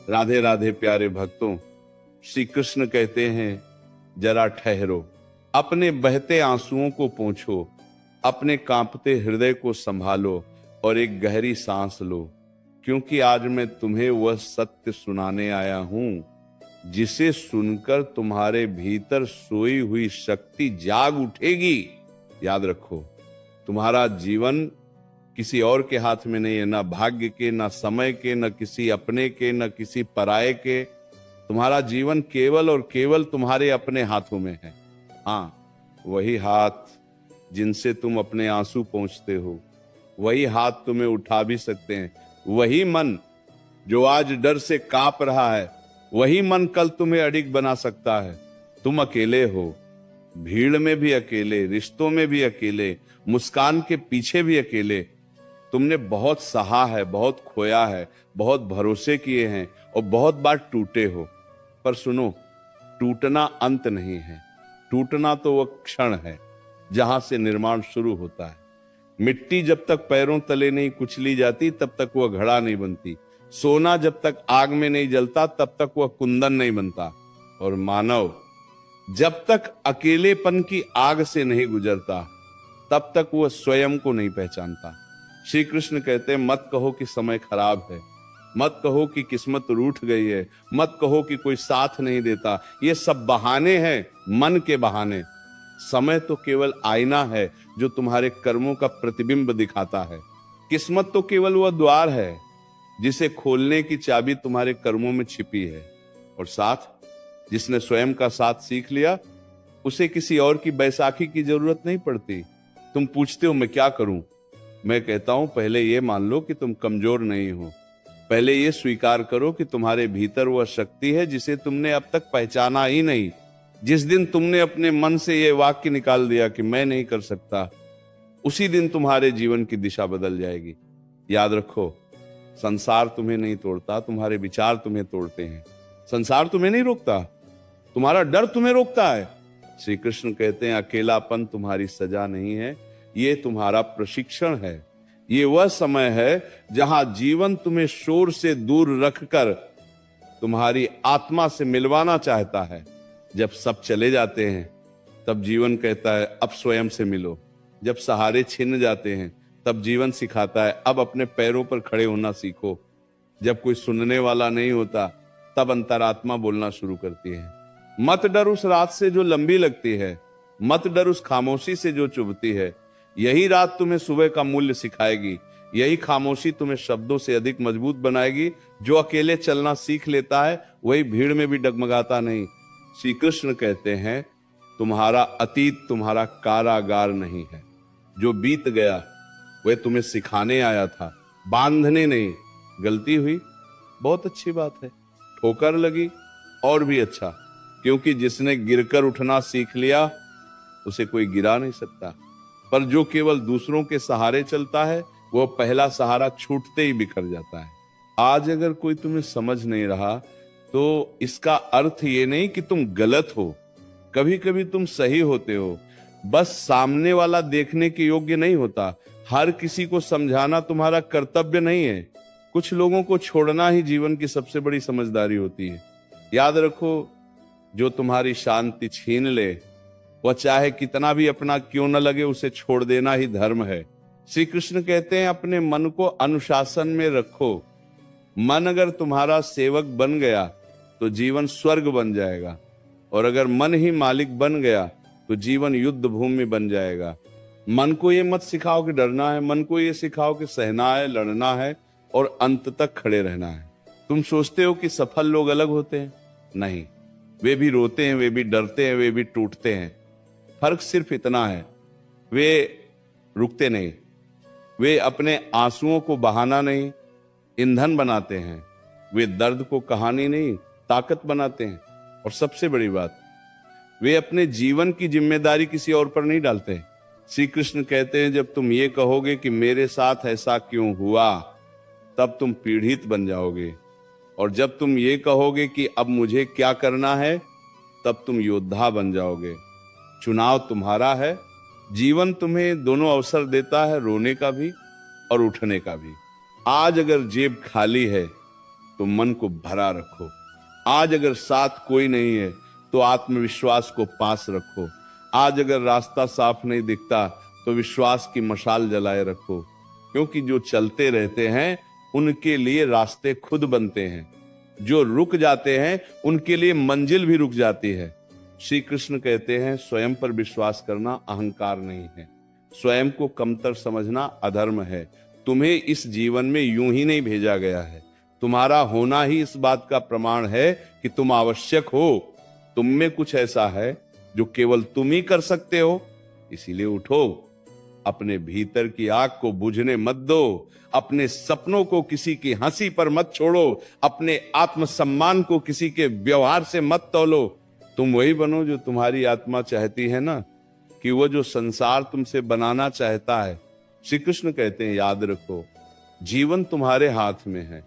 राधे राधे प्यारे भक्तों, श्री कृष्ण कहते हैं जरा ठहरो, अपने बहते आंसुओं को पोंछो, अपने कांपते हृदय को संभालो और एक गहरी सांस लो, क्योंकि आज मैं तुम्हें वह सत्य सुनाने आया हूं जिसे सुनकर तुम्हारे भीतर सोई हुई शक्ति जाग उठेगी। याद रखो, तुम्हारा जीवन किसी और के हाथ में नहीं है, ना भाग्य के, ना समय के, ना किसी अपने के, ना किसी पराये के। तुम्हारा जीवन केवल और केवल तुम्हारे अपने हाथों में है। हाँ, वही हाथ जिनसे तुम अपने आंसू पोंछते हो, वही हाथ तुम्हें उठा भी सकते हैं। वही मन जो आज डर से कांप रहा है, वही मन कल तुम्हें अडिग बना सकता है। तुम अकेले हो, भीड़ में भी अकेले, रिश्तों में भी अकेले, मुस्कान के पीछे भी अकेले। तुमने बहुत सहा है, बहुत खोया है, बहुत भरोसे किए हैं और बहुत बार टूटे हो। पर सुनो, टूटना अंत नहीं है, टूटना तो वह क्षण है जहां से निर्माण शुरू होता है। मिट्टी जब तक पैरों तले नहीं कुचली जाती तब तक वह घड़ा नहीं बनती। सोना जब तक आग में नहीं जलता तब तक वह कुंदन नहीं बनता। और मानव जब तक अकेलेपन की आग से नहीं गुजरता तब तक वह स्वयं को नहीं पहचानता। श्री कृष्ण कहते हैं, मत कहो कि समय खराब है, मत कहो कि किस्मत रूठ गई है, मत कहो कि कोई साथ नहीं देता। ये सब बहाने हैं, मन के बहाने। समय तो केवल आईना है जो तुम्हारे कर्मों का प्रतिबिंब दिखाता है। किस्मत तो केवल वह द्वार है जिसे खोलने की चाबी तुम्हारे कर्मों में छिपी है। और साथ जिसने स्वयं का साथ सीख लिया, उसे किसी और की बैसाखी की जरूरत नहीं पड़ती। तुम पूछते हो मैं क्या करूं? मैं कहता हूं, पहले ये मान लो कि तुम कमजोर नहीं हो। पहले ये स्वीकार करो कि तुम्हारे भीतर वह शक्ति है जिसे तुमने अब तक पहचाना ही नहीं। जिस दिन तुमने अपने मन से यह वाक्य निकाल दिया कि मैं नहीं कर सकता, उसी दिन तुम्हारे जीवन की दिशा बदल जाएगी। याद रखो, संसार तुम्हें नहीं तोड़ता, तुम्हारे विचार तुम्हें तोड़ते हैं। संसार तुम्हें नहीं रोकता, तुम्हारा डर तुम्हें रोकता है। श्री कृष्ण कहते हैं, अकेलापन तुम्हारी सजा नहीं है, ये तुम्हारा प्रशिक्षण है। ये वह समय है जहां जीवन तुम्हें शोर से दूर रखकर तुम्हारी आत्मा से मिलवाना चाहता है। जब सब चले जाते हैं तब जीवन कहता है अब स्वयं से मिलो। जब सहारे छिन जाते हैं तब जीवन सिखाता है अब अपने पैरों पर खड़े होना सीखो। जब कोई सुनने वाला नहीं होता तब अंतरात्मा बोलना शुरू करती है। मत डर उस रात से जो लंबी लगती है, मत डर उस खामोशी से जो चुभती है। यही रात तुम्हें सुबह का मूल्य सिखाएगी, यही खामोशी तुम्हें शब्दों से अधिक मजबूत बनाएगी। जो अकेले चलना सीख लेता है वही भीड़ में भी डगमगाता नहीं। श्री कृष्ण कहते हैं, तुम्हारा अतीत तुम्हारा कारागार नहीं है। जो बीत गया वह तुम्हें सिखाने आया था, बांधने नहीं। गलती हुई, बहुत अच्छी बात है। ठोकर लगी, और भी अच्छा, क्योंकि जिसने गिरकर उठना सीख लिया उसे कोई गिरा नहीं सकता। पर जो केवल दूसरों के सहारे चलता है वह पहला सहारा छूटते ही बिखर जाता है। आज अगर कोई तुम्हें समझ नहीं रहा तो इसका अर्थ ये नहीं कि तुम गलत हो। कभी कभी तुम सही होते हो, बस सामने वाला देखने के योग्य नहीं होता। हर किसी को समझाना तुम्हारा कर्तव्य नहीं है। कुछ लोगों को छोड़ना ही जीवन की सबसे बड़ी समझदारी होती है। याद रखो, जो तुम्हारी शांति छीन ले, वह चाहे कितना भी अपना क्यों न लगे, उसे छोड़ देना ही धर्म है। श्री कृष्ण कहते हैं, अपने मन को अनुशासन में रखो। मन अगर तुम्हारा सेवक बन गया तो जीवन स्वर्ग बन जाएगा, और अगर मन ही मालिक बन गया तो जीवन युद्ध भूमि बन जाएगा। मन को ये मत सिखाओ कि डरना है, मन को ये सिखाओ कि सहना है, लड़ना है और अंत तक खड़े रहना है। तुम सोचते हो कि सफल लोग अलग होते हैं? नहीं, वे भी रोते हैं, वे भी डरते हैं, वे भी टूटते हैं। फर्क सिर्फ इतना है, वे रुकते नहीं, वे अपने आंसुओं को बहाना नहीं, ईंधन बनाते हैं। वे दर्द को कहानी नहीं, ताकत बनाते हैं। और सबसे बड़ी बात, वे अपने जीवन की जिम्मेदारी किसी और पर नहीं डालते। श्री कृष्ण कहते हैं, जब तुम ये कहोगे कि मेरे साथ ऐसा क्यों हुआ, तब तुम पीड़ित बन जाओगे। और जब तुम ये कहोगे कि अब मुझे क्या करना है, तब तुम योद्धा बन जाओगे। चुनाव तुम्हारा है। जीवन तुम्हें दोनों अवसर देता है, रोने का भी और उठने का भी। आज अगर जेब खाली है तो मन को भरा रखो। आज अगर साथ कोई नहीं है तो आत्मविश्वास को पास रखो। आज अगर रास्ता साफ नहीं दिखता तो विश्वास की मशाल जलाए रखो, क्योंकि जो चलते रहते हैं उनके लिए रास्ते खुद बनते हैं। जो रुक जाते हैं उनके लिए मंजिल भी रुक जाती है। श्री कृष्ण कहते हैं स्वयं पर विश्वास करना अहंकार नहीं है, स्वयं को कमतर समझना अधर्म है। तुम्हें इस जीवन में यूं ही नहीं भेजा गया है, तुम्हारा होना ही इस बात का प्रमाण है कि तुम आवश्यक हो। तुम में कुछ ऐसा है जो केवल तुम ही कर सकते हो, इसीलिए उठो। अपने भीतर की आग को बुझने मत दो, अपने सपनों को किसी की हंसी पर मत छोड़ो, अपने आत्मसम्मान को किसी के व्यवहार से मत तौलो। तुम वही बनो जो तुम्हारी आत्मा चाहती है ना, कि वो जो संसार तुमसे बनाना चाहता है। श्री कृष्ण कहते हैं याद रखो, जीवन तुम्हारे हाथ में है,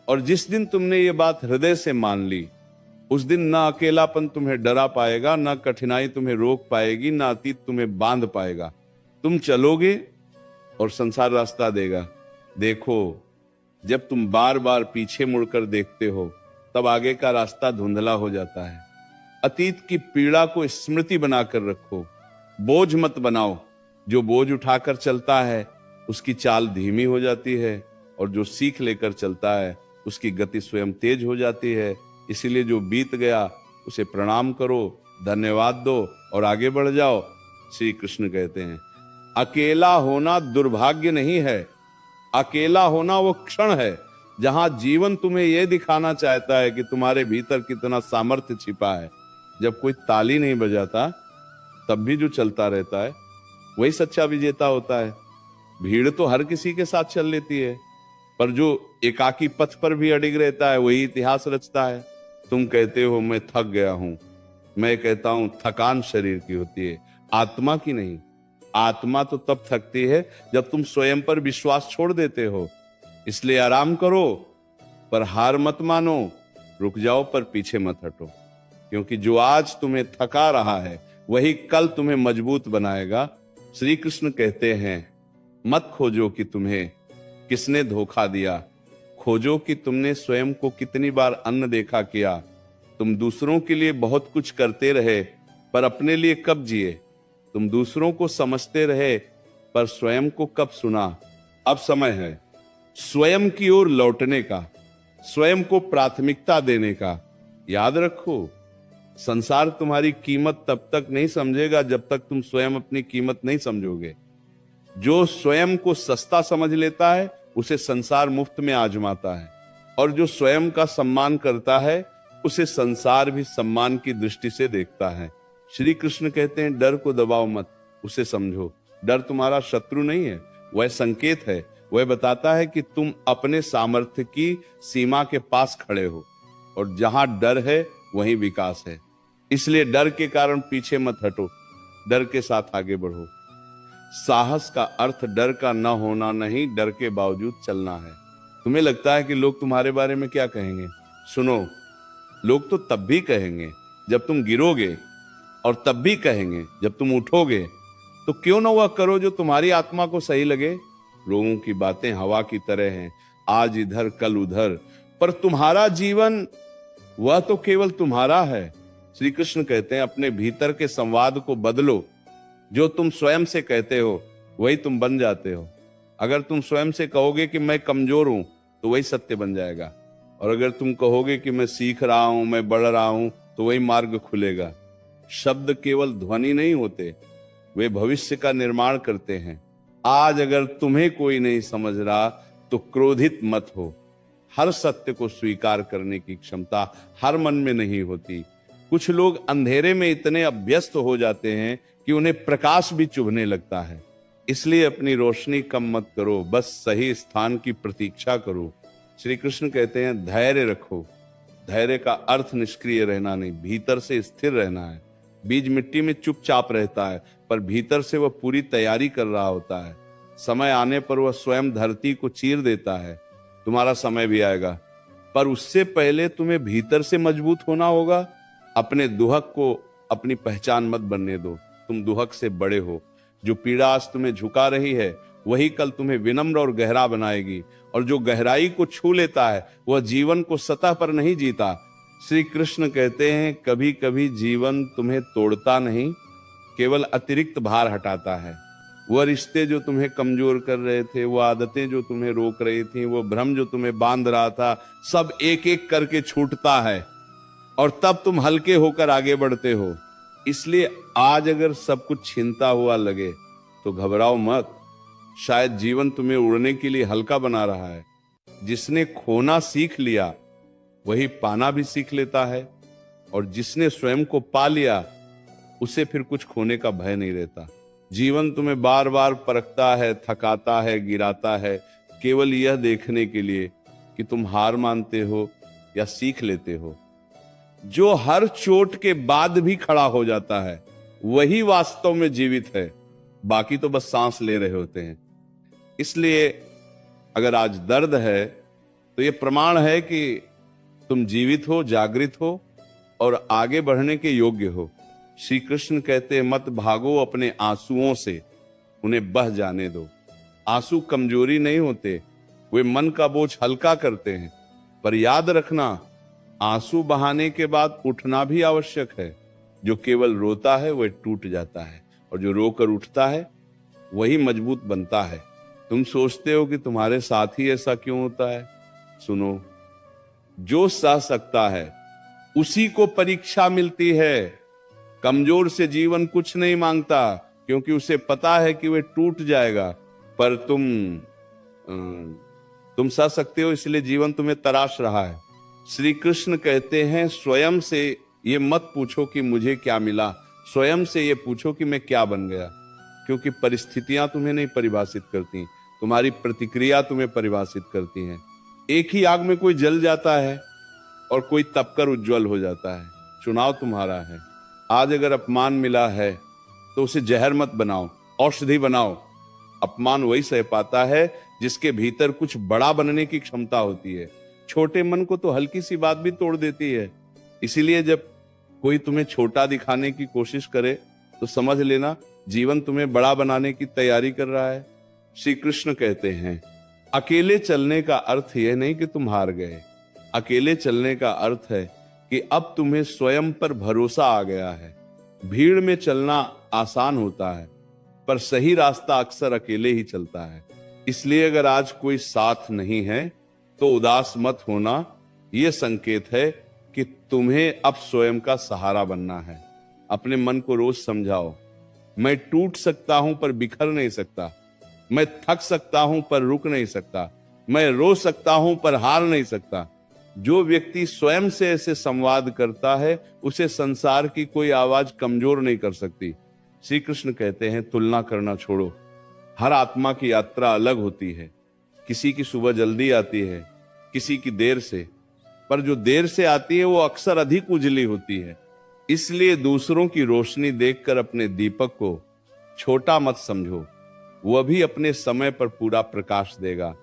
और जिस दिन तुमने ये बात हृदय से मान ली, उस दिन ना अकेलापन तुम्हें डरा पाएगा, ना कठिनाई तुम्हें रोक पाएगी, ना अतीत तुम्हें बांध पाएगा। तुम चलोगे और संसार रास्ता देगा। देखो, जब तुम बार बार पीछे मुड़कर देखते हो तब आगे का रास्ता धुंधला हो जाता है। अतीत की पीड़ा को स्मृति बनाकर रखो, बोझ मत बनाओ। जो बोझ उठाकर चलता है उसकी चाल धीमी हो जाती है, और जो सीख लेकर चलता है उसकी गति स्वयं तेज हो जाती है। इसीलिए जो बीत गया उसे प्रणाम करो, धन्यवाद दो और आगे बढ़ जाओ। श्री कृष्ण कहते हैं अकेला होना दुर्भाग्य नहीं है, अकेला होना वो क्षण है जहां जीवन तुम्हें यह दिखाना चाहता है कि तुम्हारे भीतर कितना सामर्थ्य छिपा है। जब कोई ताली नहीं बजाता तब भी जो चलता रहता है वही सच्चा विजेता होता है। भीड़ तो हर किसी के साथ चल लेती है, पर जो एकाकी पथ पर भी अडिग रहता है वही इतिहास रचता है। तुम कहते हो मैं थक गया हूं, मैं कहता हूं थकान शरीर की होती है, आत्मा की नहीं। आत्मा तो तब थकती है जब तुम स्वयं पर विश्वास छोड़ देते हो। इसलिए आराम करो पर हार मत मानो, रुक जाओ पर पीछे मत हटो, क्योंकि जो आज तुम्हें थका रहा है वही कल तुम्हें मजबूत बनाएगा। श्री कृष्ण कहते हैं मत खोजो कि तुम्हें किसने धोखा दिया, खोजो कि तुमने स्वयं को कितनी बार अन्न देखा किया। तुम दूसरों के लिए बहुत कुछ करते रहे पर अपने लिए कब जिए। तुम दूसरों को समझते रहे पर स्वयं को कब सुना। अब समय है स्वयं की ओर लौटने का, स्वयं को प्राथमिकता देने का। याद रखो, संसार तुम्हारी कीमत तब तक नहीं समझेगा जब तक तुम स्वयं अपनी कीमत नहीं समझोगे। जो स्वयं को सस्ता समझ लेता है उसे संसार मुफ्त में आजमाता है, और जो स्वयं का सम्मान करता है उसे संसार भी सम्मान की दृष्टि से देखता है। श्री कृष्ण कहते हैं डर को दबाओ मत, उसे समझो। डर तुम्हारा शत्रु नहीं है, वह संकेत है। वह बताता है कि तुम अपने सामर्थ्य की सीमा के पास खड़े हो, और जहां डर है वहीं विकास है। इसलिए डर के कारण पीछे मत हटो, डर के साथ आगे बढ़ो। साहस का अर्थ डर का न होना नहीं, डर के बावजूद चलना है। तुम्हें लगता है कि लोग तुम्हारे बारे में क्या कहेंगे? सुनो, लोग तो तब भी कहेंगे जब तुम गिरोगे, और तब भी कहेंगे जब तुम उठोगे। तो क्यों ना वह करो जो तुम्हारी आत्मा को सही लगे। लोगों की बातें हवा की तरह हैं, आज इधर कल उधर, पर तुम्हारा जीवन वह तो केवल तुम्हारा है। श्री कृष्ण कहते हैं अपने भीतर के संवाद को बदलो। जो तुम स्वयं से कहते हो वही तुम बन जाते हो। अगर तुम स्वयं से कहोगे कि मैं कमजोर हूं तो वही सत्य बन जाएगा, और अगर तुम कहोगे कि मैं सीख रहा हूं, मैं बढ़ रहा हूं, तो वही मार्ग खुलेगा। शब्द केवल ध्वनि नहीं होते, वे भविष्य का निर्माण करते हैं। आज अगर तुम्हें कोई नहीं समझ रहा तो क्रोधित मत हो। हर सत्य को स्वीकार करने की क्षमता हर मन में नहीं होती। कुछ लोग अंधेरे में इतने अभ्यस्त हो जाते हैं कि उन्हें प्रकाश भी चुभने लगता है। इसलिए अपनी रोशनी कम मत करो, बस सही स्थान की प्रतीक्षा करो। श्री कृष्ण कहते हैं धैर्य रखो। धैर्य का अर्थ निष्क्रिय रहना नहीं, भीतर से स्थिर रहना है। बीज मिट्टी में चुपचाप रहता है, पर भीतर से वह पूरी तैयारी कर रहा होता है। समय आने पर वह स्वयं धरती को चीर देता है। तुम्हारा समय भी आएगा, पर उससे पहले तुम्हें भीतर से मजबूत होना होगा। अपने दुहक को अपनी पहचान मत बनने दो, तुम दुहक से बड़े हो। जो पीड़ा आज तुम्हें झुका रही है वही कल तुम्हें विनम्र और गहरा बनाएगी। और जो गहराई को छू लेता है वह जीवन को सतह पर नहीं जीता। श्री कृष्ण कहते हैं कभी कभी जीवन तुम्हें तोड़ता नहीं, केवल अतिरिक्त भार हटाता है। वह रिश्ते जो तुम्हें कमजोर कर रहे थे, वो आदतें जो तुम्हें रोक रही थी, वो भ्रम जो तुम्हें बांध रहा था, सब एक एक करके छूटता है और तब तुम हल्के होकर आगे बढ़ते हो। इसलिए आज अगर सब कुछ छीनता हुआ लगे तो घबराओ मत, शायद जीवन तुम्हें उड़ने के लिए हल्का बना रहा है। जिसने खोना सीख लिया वही पाना भी सीख लेता है, और जिसने स्वयं को पा लिया उसे फिर कुछ खोने का भय नहीं रहता। जीवन तुम्हें बार बार परखता है, थकाता है, गिराता है, केवल यह देखने के लिए कि तुम हार मानते हो या सीख लेते हो। जो हर चोट के बाद भी खड़ा हो जाता है वही वास्तव में जीवित है, बाकी तो बस सांस ले रहे होते हैं। इसलिए अगर आज दर्द है तो यह प्रमाण है कि तुम जीवित हो, जागृत हो और आगे बढ़ने के योग्य हो। श्री कृष्ण कहते हैं मत भागो अपने आंसुओं से, उन्हें बह जाने दो। आंसू कमजोरी नहीं होते, वे मन का बोझ हल्का करते हैं। पर याद रखना, आंसू बहाने के बाद उठना भी आवश्यक है। जो केवल रोता है वह टूट जाता है, और जो रोकर उठता है वही मजबूत बनता है। तुम सोचते हो कि तुम्हारे साथ ही ऐसा क्यों होता है? सुनो, जो सह सकता है उसी को परीक्षा मिलती है। कमजोर से जीवन कुछ नहीं मांगता, क्योंकि उसे पता है कि वह टूट जाएगा। पर तुम सह सकते हो, इसलिए जीवन तुम्हें तराश रहा है। श्री कृष्ण कहते हैं स्वयं से ये मत पूछो कि मुझे क्या मिला, स्वयं से ये पूछो कि मैं क्या बन गया। क्योंकि परिस्थितियां तुम्हें नहीं परिभाषित करती, तुम्हारी प्रतिक्रिया तुम्हें परिभाषित करती हैं। एक ही आग में कोई जल जाता है और कोई तपकर उज्जवल हो जाता है। चुनाव तुम्हारा है। आज अगर अपमान मिला है तो उसे जहर मत बनाओ, औषधि बनाओ। अपमान वही सह पाता है जिसके भीतर कुछ बड़ा बनने की क्षमता होती है। छोटे मन को तो हल्की सी बात भी तोड़ देती है। इसीलिए जब कोई तुम्हें छोटा दिखाने की कोशिश करे तो समझ लेना जीवन तुम्हें बड़ा बनाने की तैयारी कर रहा है। श्री कृष्ण कहते हैं अकेले चलने का अर्थ यह नहीं कि तुम हार गए। अकेले चलने का अर्थ है कि अब तुम्हें स्वयं पर भरोसा आ गया है। भीड़ में चलना आसान होता है, पर सही रास्ता अक्सर अकेले ही चलता है। इसलिए अगर आज कोई साथ नहीं है तो उदास मत होना। यह संकेत है कि तुम्हें अब स्वयं का सहारा बनना है। अपने मन को रोज समझाओ, मैं टूट सकता हूं पर बिखर नहीं सकता, मैं थक सकता हूं पर रुक नहीं सकता, मैं रो सकता हूं पर हार नहीं सकता। जो व्यक्ति स्वयं से ऐसे संवाद करता है उसे संसार की कोई आवाज कमजोर नहीं कर सकती। श्री कृष्ण कहते हैं तुलना करना छोड़ो। हर आत्मा की यात्रा अलग होती है। किसी की सुबह जल्दी आती है, किसी की देर से, पर जो देर से आती है वो अक्सर अधिक उजली होती है। इसलिए दूसरों की रोशनी देखकर अपने दीपक को छोटा मत समझो, वह भी अपने समय पर पूरा प्रकाश देगा।